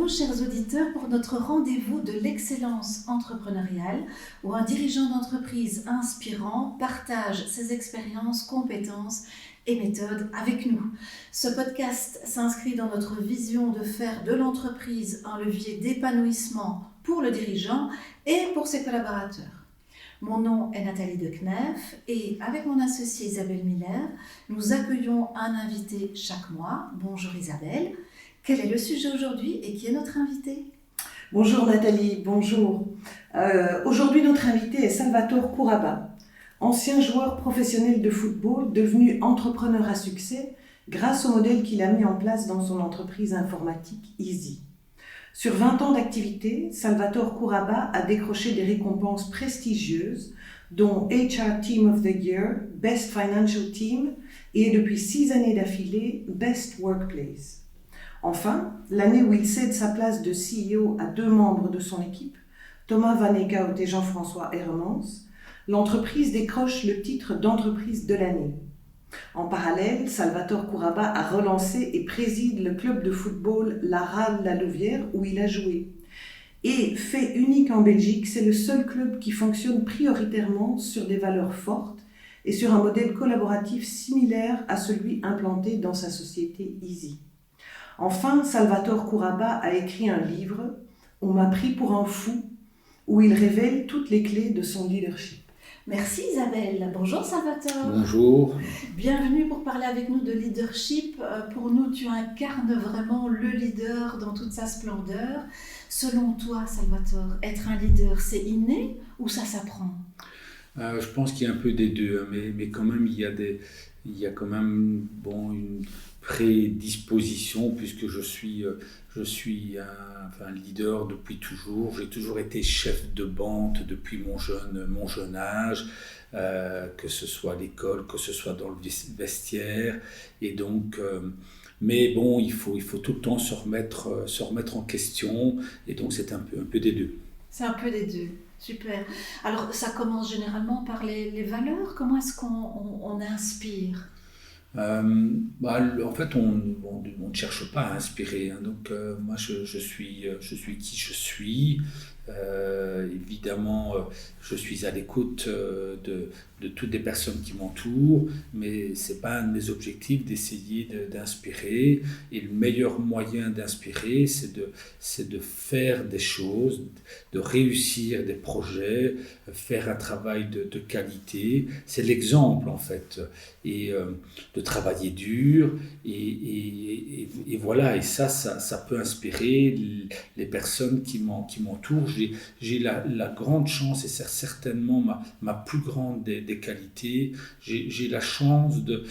vous, chers auditeurs, pour notre rendez-vous de l'excellence entrepreneuriale, où un dirigeant d'entreprise inspirant partage ses expériences, compétences et méthodes avec nous. Ce podcast s'inscrit dans notre vision de faire de l'entreprise un levier d'épanouissement pour le dirigeant et pour ses collaborateurs. Mon nom est Nathalie Decneef et avec mon associée Isabelle Miller, nous accueillons un invité chaque mois. Bonjour Isabelle. Quel est le sujet aujourd'hui et qui est notre invité ? Bonjour Nathalie, bonjour. Aujourd'hui notre invité est Salvatore Couraba, ancien joueur professionnel de football devenu entrepreneur à succès grâce au modèle qu'il a mis en place dans son entreprise informatique Easy. Sur 20 ans d'activité, Salvatore Couraba a décroché des récompenses prestigieuses, dont HR Team of the Year, Best Financial Team et depuis 6 années d'affilée, Best Workplace. Enfin, l'année où il cède sa place de CEO à 2 membres de son équipe, Thomas Van Eekhout et Jean-François Hermans, l'entreprise décroche le titre d'entreprise de l'année. En parallèle, Salvatore Couraba a relancé et préside le club de football La Rale La Louvière où il a joué. Et, fait unique en Belgique, c'est le seul club qui fonctionne prioritairement sur des valeurs fortes et sur un modèle collaboratif similaire à celui implanté dans sa société Easy. Enfin, Salvatore Couraba a écrit un livre « On m'a pris pour un fou » où il révèle toutes les clés de son leadership. Merci Isabelle. Bonjour Salvatore. Bonjour. Bienvenue pour parler avec nous de leadership. Pour nous, tu incarnes vraiment le leader dans toute sa splendeur. Selon toi, Salvatore, être un leader, c'est inné ou ça s'apprend ? Je pense qu'il y a un peu des deux, mais quand même, il y a quand même une prédisposition puisque je suis un leader depuis toujours. J'ai toujours été chef de bande depuis mon jeune âge, que ce soit à l'école, que ce soit dans le vestiaire. Et donc, mais bon, il faut tout le temps se remettre en question. Et donc, c'est un peu des deux. C'est un peu des deux. Super. Alors, ça commence généralement par les valeurs. Comment est-ce qu'on inspire ? En fait, on ne cherche pas à inspirer. Donc, moi, je suis qui je suis. Évidemment, je suis à l'écoute de toutes les personnes qui m'entourent, mais c'est pas un de mes objectifs d'essayer d'inspirer. Et le meilleur moyen d'inspirer, c'est de faire des choses, de réussir des projets, faire un travail de qualité. C'est l'exemple en fait, et de travailler dur. Et voilà. Et ça peut inspirer les personnes qui m'entourent. J'ai la grande chance, et c'est certainement ma plus grande des qualités, j'ai la chance de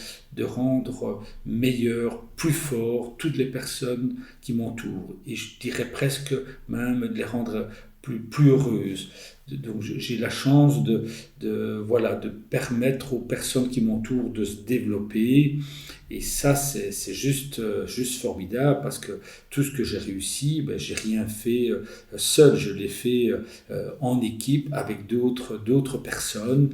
rendre meilleur, plus fort toutes les personnes qui m'entourent. Et je dirais presque même de les rendre plus heureuses. Donc j'ai la chance de permettre aux personnes qui m'entourent de se développer. Et ça, c'est juste formidable parce que tout ce que j'ai réussi, j'ai rien fait seul, je l'ai fait en équipe avec d'autres personnes.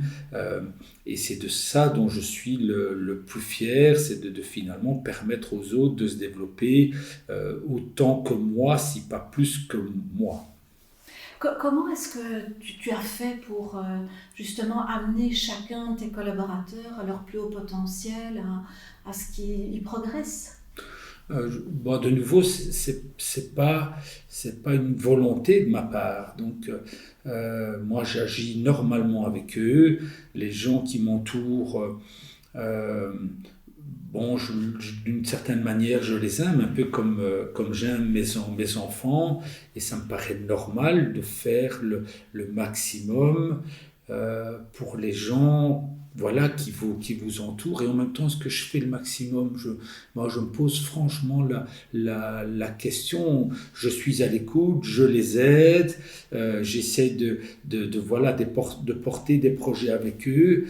Et c'est de ça dont je suis le plus fier, c'est de finalement permettre aux autres de se développer autant que moi, si pas plus que moi. Comment est-ce que tu as fait pour justement amener chacun de tes collaborateurs à leur plus haut potentiel, à ce qu'ils progressent ? De nouveau, c'est pas une volonté de ma part. Donc, moi, j'agis normalement avec eux. Les gens qui m'entourent, d'une certaine manière, je les aime, un peu comme j'aime mes enfants, et ça me paraît normal de faire le maximum pour les gens qui vous entourent. Et en même temps, est-ce que je fais le maximum ? Moi, je me pose franchement la question. Je suis à l'écoute, je les aide, j'essaie de porter des projets avec eux,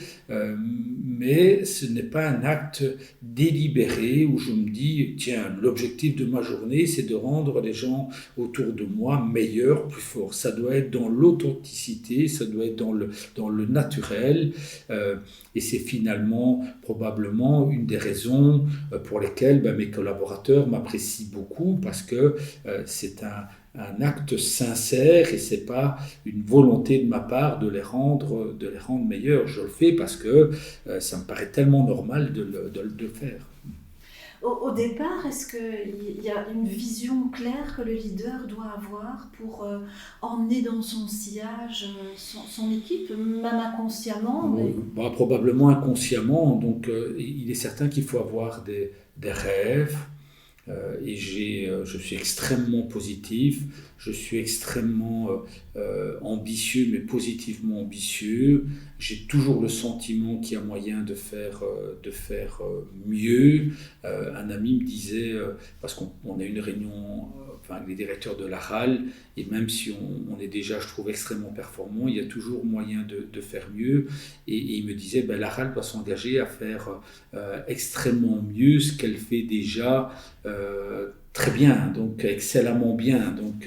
mais ce n'est pas un acte délibéré où je me dis, tiens, l'objectif de ma journée, c'est de rendre les gens autour de moi meilleurs, plus forts. Ça doit être dans l'authenticité, ça doit être dans le naturel. c'est finalement probablement une des raisons pour lesquelles mes collaborateurs m'apprécient beaucoup, parce que c'est un acte sincère et c'est pas une volonté de ma part de les rendre meilleurs. Je le fais parce que ça me paraît tellement normal de le faire. Au départ, est-ce qu'il y a une vision claire que le leader doit avoir pour emmener dans son sillage son équipe, même inconsciemment Probablement inconsciemment. Donc, il est certain qu'il faut avoir des rêves. Et je suis extrêmement positif, je suis extrêmement ambitieux, mais positivement ambitieux. J'ai toujours le sentiment qu'il y a moyen de faire mieux. Un ami me disait, parce qu'on a une réunion avec les directeurs de la RAL, et même si on est déjà, je trouve, extrêmement performant, il y a toujours moyen de faire mieux. Et il me disait, la RAL doit s'engager à faire extrêmement mieux ce qu'elle fait déjà très bien, donc excellemment bien. Donc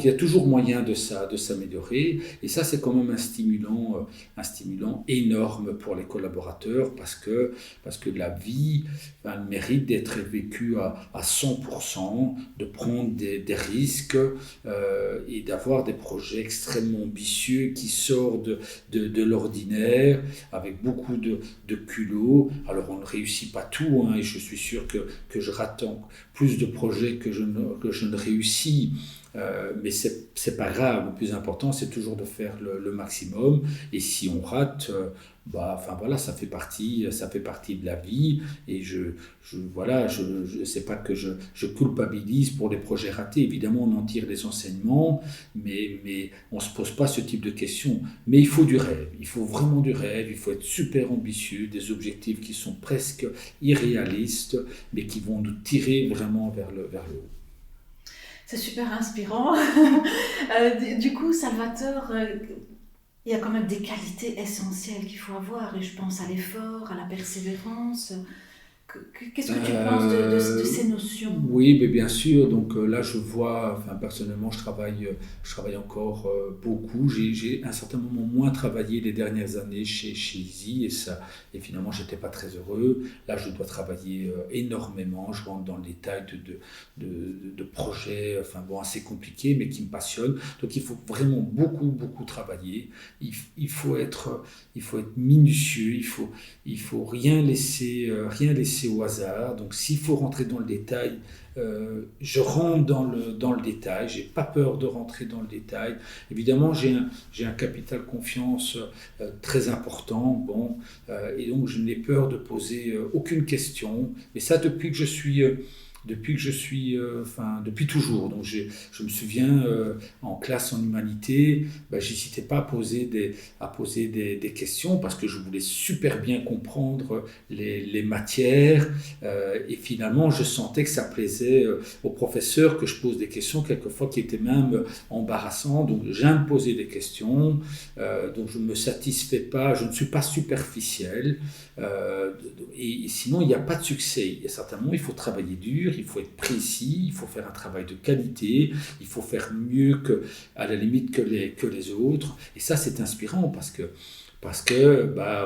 il y a toujours moyen de s'améliorer. Et ça, c'est quand même un stimulant énorme pour les collaborateurs, parce que la vie mérite d'être vécue à 100%, de prendre des risques et d'avoir des projets extrêmement ambitieux qui sortent de l'ordinaire, avec beaucoup de culot. Alors, on ne réussit pas tout, et je suis sûr que je rate plus de projets que je ne réussis. Mais c'est pas grave. Le plus important, c'est toujours de faire le maximum. Et si on rate, ça fait partie de la vie. Et c'est pas que je culpabilise pour les projets ratés. Évidemment, on en tire des enseignements, mais on se pose pas ce type de questions. Mais il faut du rêve. Il faut vraiment du rêve. Il faut être super ambitieux, des objectifs qui sont presque irréalistes, mais qui vont nous tirer vraiment vers le haut. C'est super inspirant. Du coup, Salvatore, il y a quand même des qualités essentielles qu'il faut avoir, et je pense à l'effort, à la persévérance. Qu'est-ce que tu penses de ces notions ? Oui, mais bien sûr. Donc là, je vois, personnellement, je travaille encore beaucoup. J'ai à un certain moment moins travaillé les dernières années chez Easy, et finalement, j'étais pas très heureux. Là, je dois travailler énormément. Je rentre dans le détail de projets, assez compliqués, mais qui me passionnent. Donc, il faut vraiment beaucoup, beaucoup travailler. Il faut être minutieux. Il faut rien laisser au hasard. Donc s'il faut rentrer dans le détail, je rentre dans le détail. J'ai pas peur de rentrer dans le détail. Évidemment, j'ai un capital confiance très important. Et donc je n'ai peur de poser aucune question. Mais ça depuis toujours. Donc je me souviens en classe en humanité, j'hésitais pas à poser des questions, parce que je voulais super bien comprendre les matières, et finalement je sentais que ça plaisait aux professeurs que je pose des questions quelquefois qui étaient même embarrassantes. Donc j'aime poser des questions, donc je ne me satisfais pas, je ne suis pas superficiel, et sinon il n'y a pas de succès. Et certainement il faut travailler dur, il faut être précis, il faut faire un travail de qualité, il faut faire mieux à la limite que les autres. Et ça, c'est inspirant, parce que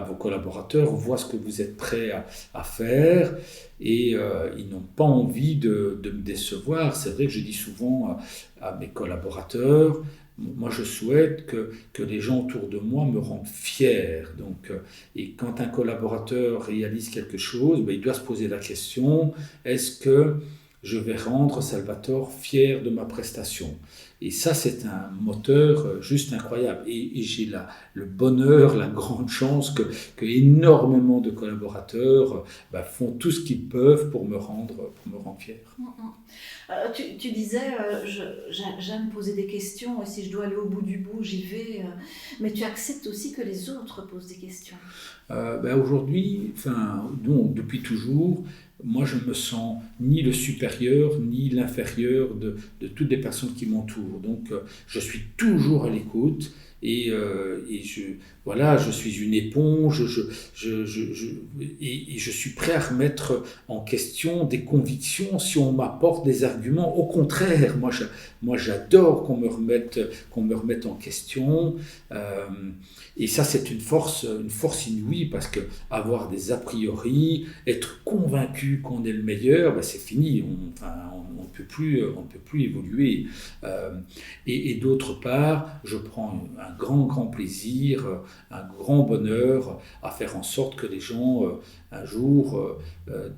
vos collaborateurs voient ce que vous êtes prêts à faire, et ils n'ont pas envie de me décevoir. C'est vrai que je dis souvent à mes collaborateurs, moi, je souhaite que les gens autour de moi me rendent fier. Donc, et quand un collaborateur réalise quelque chose, il doit se poser la question, est-ce que je vais rendre Salvatore fier de ma prestation? Et ça, c'est un moteur juste incroyable. Et j'ai le bonheur, la grande chance que énormément de collaborateurs font tout ce qu'ils peuvent pour me rendre fier. Tu disais, j'aime poser des questions, et si je dois aller au bout du bout, j'y vais. Mais tu acceptes aussi que les autres posent des questions. Aujourd'hui, depuis toujours, moi je ne me sens ni le supérieur ni l'inférieur de toutes les personnes qui m'entourent. Donc je suis toujours à l'écoute, voilà, je suis une éponge, et je suis prêt à remettre en question des convictions si on m'apporte des arguments. Au contraire, moi j'adore qu'on me remette en question. Et ça, c'est une force inouïe, parce que avoir des a priori, être convaincu qu'on est le meilleur, c'est fini. On ne peut plus évoluer. Et d'autre part, je prends un grand plaisir, un grand bonheur à faire en sorte que les gens, un jour,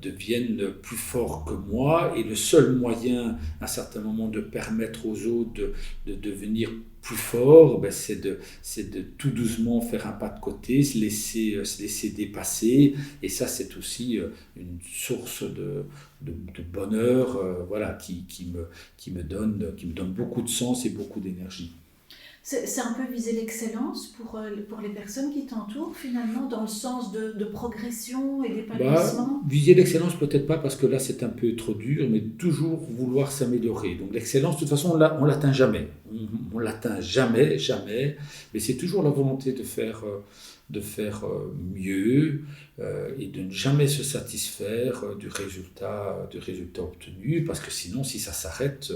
deviennent plus forts que moi. Et le seul moyen, à un certain moment, de permettre aux autres de devenir plus forts, c'est de tout doucement faire un pas de côté, se laisser dépasser. Et ça, c'est aussi une source de bonheur, voilà, qui me donne beaucoup de sens et beaucoup d'énergie. C'est un peu viser l'excellence pour les personnes qui t'entourent, finalement, dans le sens de progression et d'épanouissement. Viser l'excellence, peut-être pas, parce que là, c'est un peu trop dur, mais toujours vouloir s'améliorer. Donc l'excellence, de toute façon, on l'atteint jamais. On l'atteint jamais, mais c'est toujours la volonté de faire mieux, et de ne jamais se satisfaire du résultat obtenu, parce que sinon, si ça s'arrête...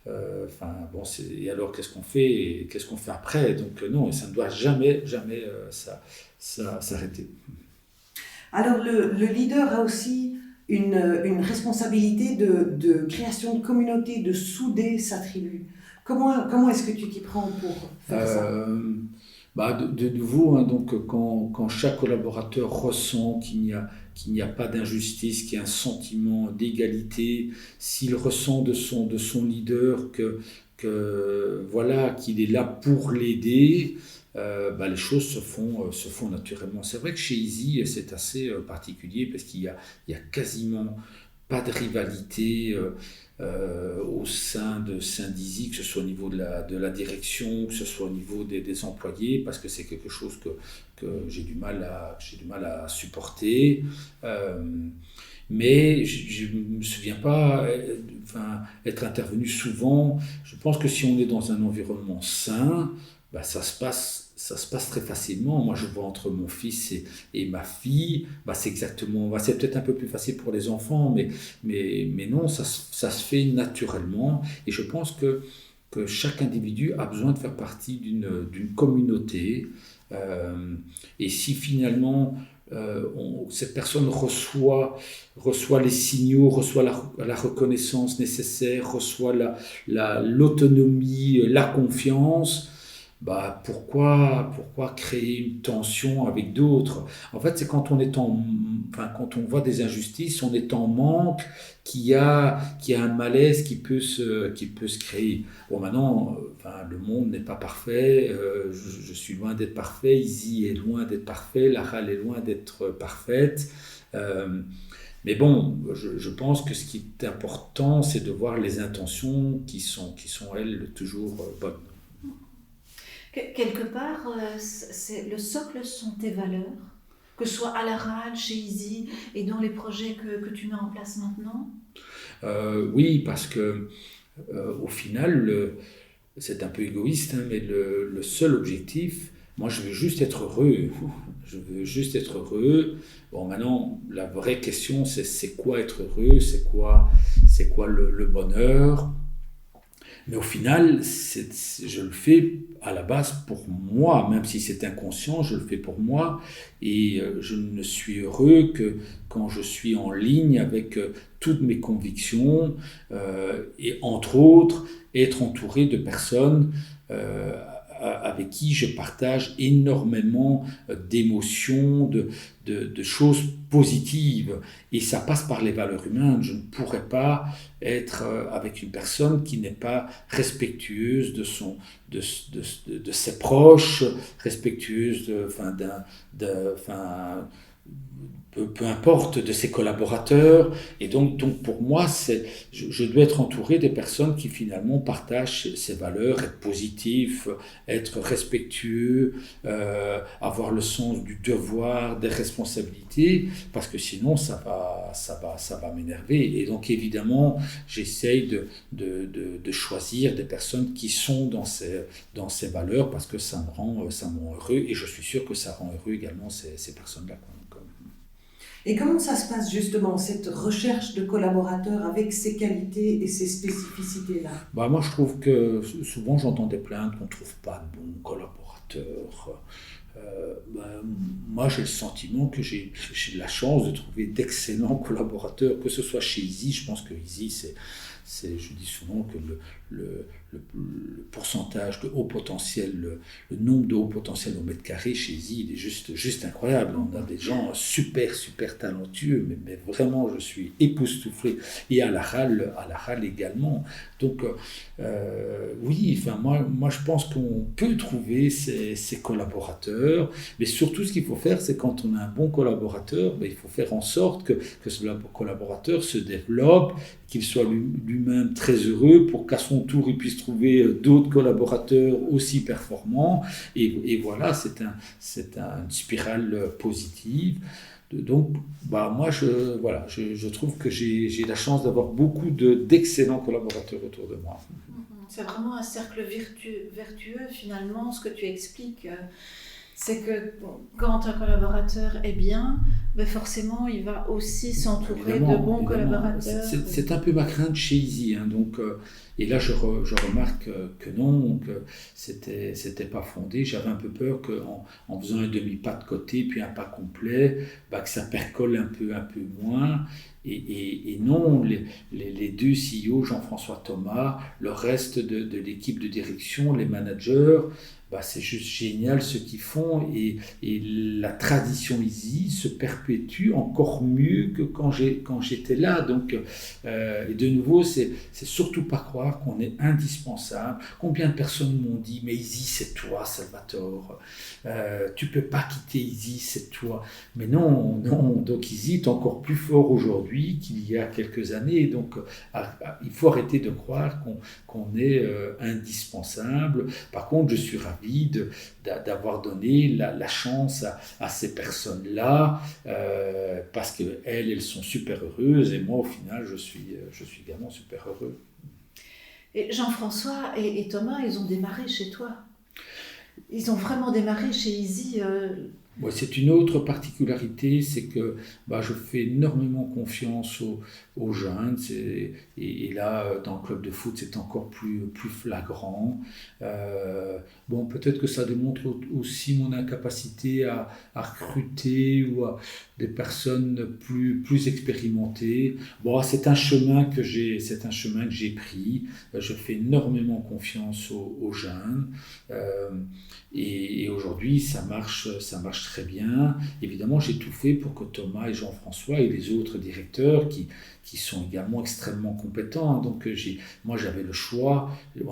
et alors qu'est-ce qu'on fait, et qu'est-ce qu'on fait après? Donc non, ça ne doit jamais s'arrêter. Alors le leader a aussi une responsabilité de création de communauté, de souder sa tribu. Comment est-ce que tu t'y prends pour faire ça? De nouveau, donc, quand chaque collaborateur ressent qu'il n'y a pas d'injustice, qu'il y a un sentiment d'égalité, s'il ressent de son leader voilà, qu'il est là pour l'aider, les choses se font naturellement. C'est vrai que chez Easy, c'est assez particulier, parce qu'il y a quasiment pas de rivalité au sein de Saint-Dizy, que ce soit au niveau de la direction, que ce soit au niveau des employés, parce que c'est quelque chose que j'ai du mal à supporter. Mais je ne me souviens pas être intervenu souvent. Je pense que si on est dans un environnement sain, ça se passe très facilement. Moi, je vois entre mon fils et ma fille, c'est peut-être un peu plus facile pour les enfants, mais non, ça se fait naturellement. Et je pense que chaque individu a besoin de faire partie d'une communauté. Et si finalement cette personne reçoit les signaux, reçoit la reconnaissance nécessaire, reçoit l'autonomie, la confiance, pourquoi créer une tension avec d'autres? En fait, c'est quand on voit des injustices, on est en manque, qu'il y a un malaise qui peut se créer. Bon, maintenant, le monde n'est pas parfait, je suis loin d'être parfait, Easy est loin d'être parfait, Lara est loin d'être parfaite. Mais bon, je pense que ce qui est important, c'est de voir les intentions qui sont elles, toujours bonnes. Quelque part, le socle sont tes valeurs, que ce soit à la RAL, chez Easy et dans les projets que tu mets en place maintenant? Oui, parce que au final, c'est un peu égoïste, mais le seul objectif, moi je veux juste être heureux. Je veux juste être heureux. Bon, maintenant, la vraie question, c'est quoi être heureux? C'est quoi le bonheur? Mais au final, je le fais à la base pour moi, même si c'est inconscient, je le fais pour moi. Et je ne suis heureux que quand je suis en ligne avec toutes mes convictions, et entre autres, être entouré de personnes avec qui je partage énormément d'émotions, de choses positives. Et ça passe par les valeurs humaines. Je ne pourrais pas être avec une personne qui n'est pas respectueuse de ses proches, respectueuse peu importe, de ses collaborateurs. Et donc pour moi, je dois être entouré des personnes qui finalement partagent ces valeurs, être positif, être respectueux, avoir le sens du devoir, des responsabilités, parce que sinon ça va m'énerver. Et donc évidemment, j'essaye de choisir des personnes qui sont dans ces valeurs, parce que ça me rend heureux, et je suis sûr que ça rend heureux également ces personnes-là. Et comment ça se passe justement, cette recherche de collaborateurs avec ses qualités et ses spécificités-là? Moi, je trouve que souvent j'entends des plaintes qu'on ne trouve pas de bons collaborateurs. Moi, j'ai le sentiment que j'ai de la chance de trouver d'excellents collaborateurs, que ce soit chez Easy. Je pense que Easy, je dis souvent que le pourcentage de haut potentiel, le nombre de hauts potentiels au mètre carré chez Easy, il est juste incroyable. On a des gens super talentueux, mais vraiment, je suis époustouflé. Et à la RAL également. Donc, oui, moi, je pense qu'on peut trouver ces collaborateurs, mais surtout, ce qu'il faut faire, c'est quand on a un bon collaborateur, il faut faire en sorte que ce collaborateur se développe, qu'il soit lui-même très heureux, pour qu'à son tour, il puisse trouver d'autres collaborateurs aussi performants. Et voilà, c'est une spirale positive. Donc, moi, je trouve que j'ai la chance d'avoir beaucoup d'excellents collaborateurs autour de moi. C'est vraiment un cercle vertueux, finalement, ce que tu expliques. C'est que quand un collaborateur est bien, forcément, il va aussi s'entourer de bons collaborateurs. C'est un peu ma crainte chez Easy. Donc, et là, je remarque que non, que c'était pas fondé. J'avais un peu peur qu'en faisant un demi-pas de côté, puis un pas complet, que ça percole un peu moins. Et non, les deux CEO, Jean-François Thomas, le reste de l'équipe de direction, les managers, c'est juste génial ce qu'ils font, et la tradition Easy se perpétue encore mieux que quand j'étais là. Donc, et de nouveau, c'est surtout pas croire qu'on est indispensable. Combien de personnes m'ont dit « mais Easy, c'est toi, Salvatore, tu peux pas quitter Easy, c'est toi ». Mais non, donc Easy est encore plus fort aujourd'hui qu'il y a quelques années. Donc, il faut arrêter de croire qu'on est indispensable. Par contre, je suis ravi d'avoir donné la chance à ces personnes-là, parce qu'elles sont super heureuses, et moi, au final, je suis également super heureux. Et Jean-François et Thomas, ils ont démarré chez toi. Ils ont vraiment démarré chez Easy. C'est une autre particularité, c'est que je fais énormément confiance aux jeunes, et là, dans le club de foot, c'est encore plus flagrant. Peut-être que ça démontre aussi mon incapacité à recruter ou à des personnes plus expérimentées. C'est un chemin que j'ai pris. Je fais énormément confiance aux jeunes, et aujourd'hui, ça marche très bien. Évidemment, j'ai tout fait pour que Thomas et Jean-François et les autres directeurs qui sont également extrêmement compétents. Donc, moi, j'avais le choix. Il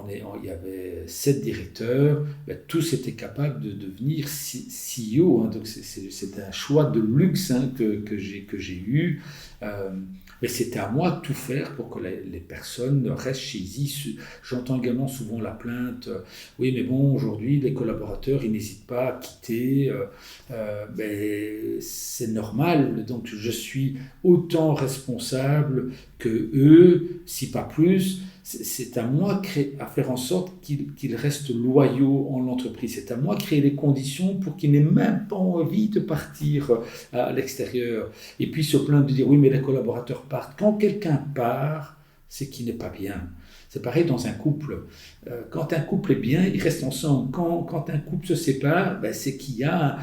y avait 7 directeurs. Tous étaient capables de devenir CEO. Donc, c'était un choix de luxe que j'ai eu. Mais c'était à moi de tout faire pour que les personnes restent chez Easy. J'entends également souvent la plainte, oui, mais aujourd'hui, les collaborateurs, ils n'hésitent pas à quitter. C'est normal, donc je suis autant responsable que eux, si pas plus. C'est à moi à faire en sorte qu'ils restent loyaux en l'entreprise. C'est à moi de créer les conditions pour qu'ils n'aient même pas envie de partir à l'extérieur. Et puis se plaindre de dire, oui, mais les collaborateurs partent. Quand quelqu'un part, c'est qu'il n'est pas bien. C'est pareil dans un couple. Quand un couple est bien, il reste ensemble. Quand un couple se sépare, c'est qu'il y a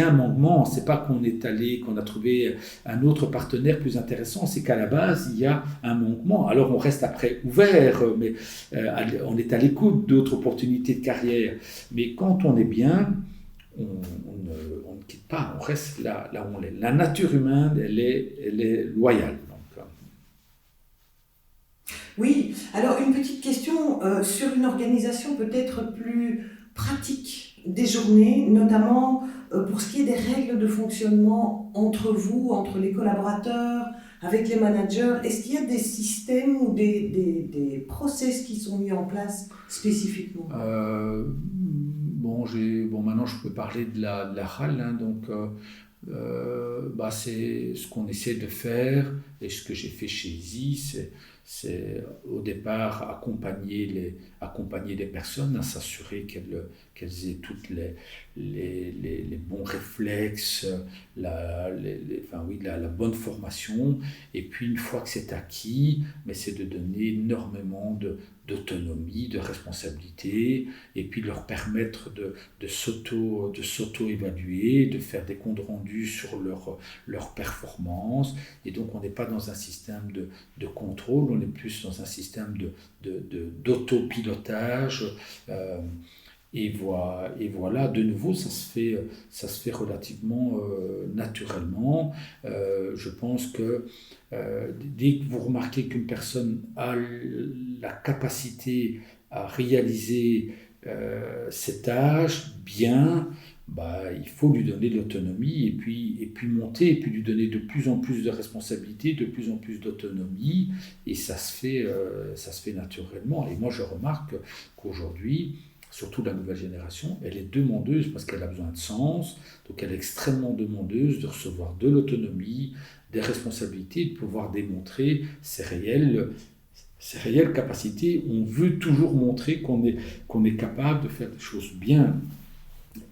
un manquement. C'est pas qu'on a trouvé un autre partenaire plus intéressant. C'est qu'à la base, il y a un manquement. Alors on reste après ouvert, mais on est à l'écoute d'autres opportunités de carrière. Mais quand on est bien, on ne quitte pas. On reste là où on est. La nature humaine, elle est loyale. Oui, alors une petite question sur une organisation peut-être plus pratique des journées, notamment pour ce qui est des règles de fonctionnement entre vous, entre les collaborateurs, avec les managers. Est-ce qu'il y a des systèmes ou des process qui sont mis en place spécifiquement? Maintenant je peux parler de la HAL, hein, donc c'est ce qu'on essaie de faire et ce que j'ai fait chez Easy, c'est au départ accompagner les personnes, à s'assurer qu'elles aient toutes les bons réflexes, la bonne formation, et puis une fois que c'est acquis, mais c'est de donner énormément d'autonomie, de responsabilité, et puis de leur permettre de s'auto-évaluer, de faire des comptes rendus sur leur performance. Et donc on n'est pas dans un système de contrôle, on est plus dans un système d'autopilotage. Et voilà, de nouveau, ça se fait relativement naturellement. Je pense que dès que vous remarquez qu'une personne a la capacité à réaliser ses tâches bien, il faut lui donner de l'autonomie et puis monter, et puis lui donner de plus en plus de responsabilités, de plus en plus d'autonomie, et ça se fait naturellement. Et moi, je remarque qu'aujourd'hui, surtout la nouvelle génération, elle est demandeuse parce qu'elle a besoin de sens, donc elle est extrêmement demandeuse de recevoir de l'autonomie, des responsabilités, de pouvoir démontrer ses réelles capacités. On veut toujours montrer qu'on est capable de faire des choses bien.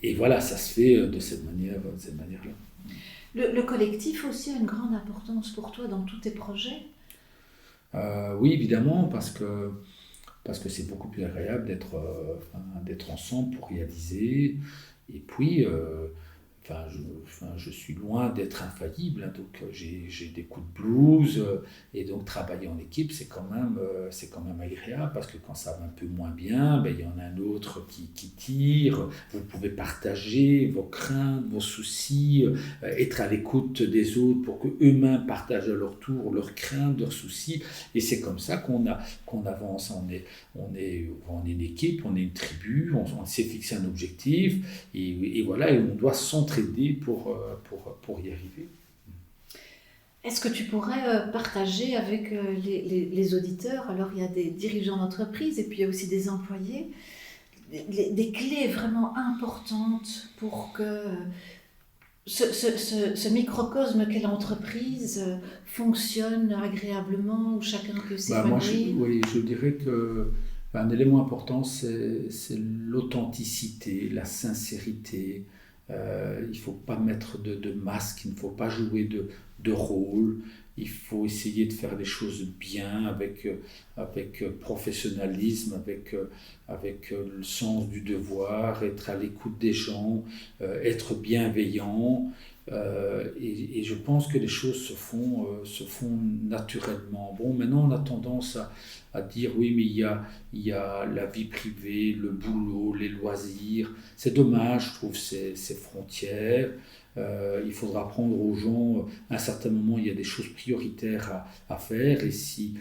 Et voilà, ça se fait de cette manière-là. Le collectif aussi a une grande importance pour toi dans tous tes projets? Oui, évidemment, parce que c'est beaucoup plus agréable d'être ensemble pour réaliser. Et puis, je suis loin d'être infaillible, hein, donc j'ai des coups de blues, et donc travailler en équipe, c'est quand même agréable, parce que quand ça va un peu moins bien, il y en a un autre qui tire, vous pouvez partager vos craintes, vos soucis, être à l'écoute des autres pour qu'eux-mêmes partagent à leur tour leurs craintes, leurs soucis, et c'est comme ça qu'on avance. On est une équipe, on est une tribu, on s'est fixé un objectif, et voilà, et on doit s'entraider pour y arriver. Est-ce que tu pourrais partager avec les auditeurs, alors il y a des dirigeants d'entreprise et puis il y a aussi des employés, des clés vraiment importantes pour que ce microcosme qu'est l'entreprise fonctionne agréablement, où chacun peut s'épanouir? Je dirais que un élément important, c'est l'authenticité, la sincérité. Il ne faut pas mettre de masque, il ne faut pas jouer de rôle, il faut essayer de faire les choses bien, avec professionnalisme, avec le sens du devoir, être à l'écoute des gens, être bienveillant. Et je pense que les choses se font naturellement. Bon, maintenant on a tendance à dire oui, mais il y a la vie privée, le boulot, les loisirs. C'est dommage, je trouve, ces frontières. Il faudra apprendre aux gens, à un certain moment, il y a des choses prioritaires à faire, et si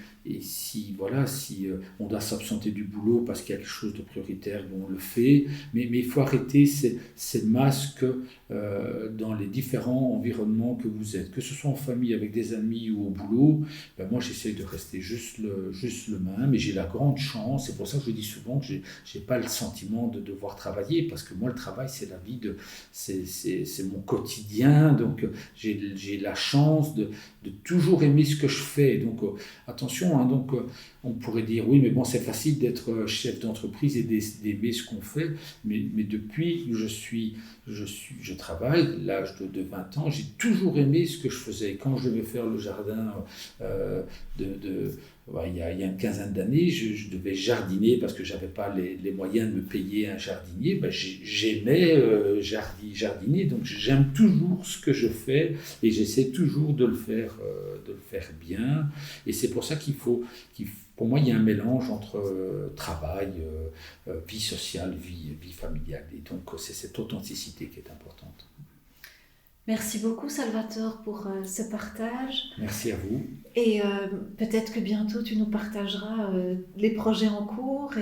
on doit s'absenter du boulot parce qu'il y a quelque chose de prioritaire, on le fait, mais il faut arrêter ces masques dans les différents environnements que vous êtes, que ce soit en famille, avec des amis ou au boulot. Moi j'essaie de rester juste le même, et j'ai la grande chance, c'est pour ça que je dis souvent que j'ai pas le sentiment de devoir travailler, parce que moi le travail c'est la vie, c'est mon quotidien, donc j'ai la chance de toujours aimer ce que je fais. Donc attention, hein, donc on pourrait dire oui, mais bon, c'est facile d'être chef d'entreprise et d'aimer ce qu'on fait, mais depuis que je travaille, l'âge de 20 ans, j'ai toujours aimé ce que je faisais. Quand je devais faire le jardin il y a une quinzaine d'années, je devais jardiner parce que je n'avais pas les moyens de me payer un jardinier. J'aimais jardiner, donc j'aime toujours ce que je fais, et j'essaie toujours de le faire bien. Et c'est pour ça pour moi, il y a un mélange entre travail, vie sociale, vie familiale. Et donc, c'est cette authenticité qui est importante. Merci beaucoup, Salvatore, pour ce partage. Merci à vous. Et peut-être que bientôt, tu nous partageras les projets en cours.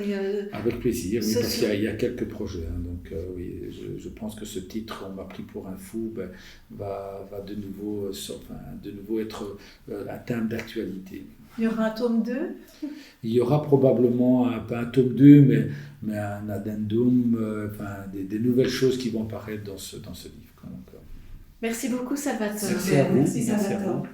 Avec plaisir, oui, parce qu'il y a quelques projets. Hein, donc, oui, je pense que ce titre, on m'a pris pour un fou, va de nouveau être un thème d'actualité. Il y aura un tome 2 ? Il y aura probablement, pas un tome 2, mais un addendum, des nouvelles choses qui vont apparaître dans ce livre. Donc, merci beaucoup Salvatore. Merci à vous. Merci Salvatore.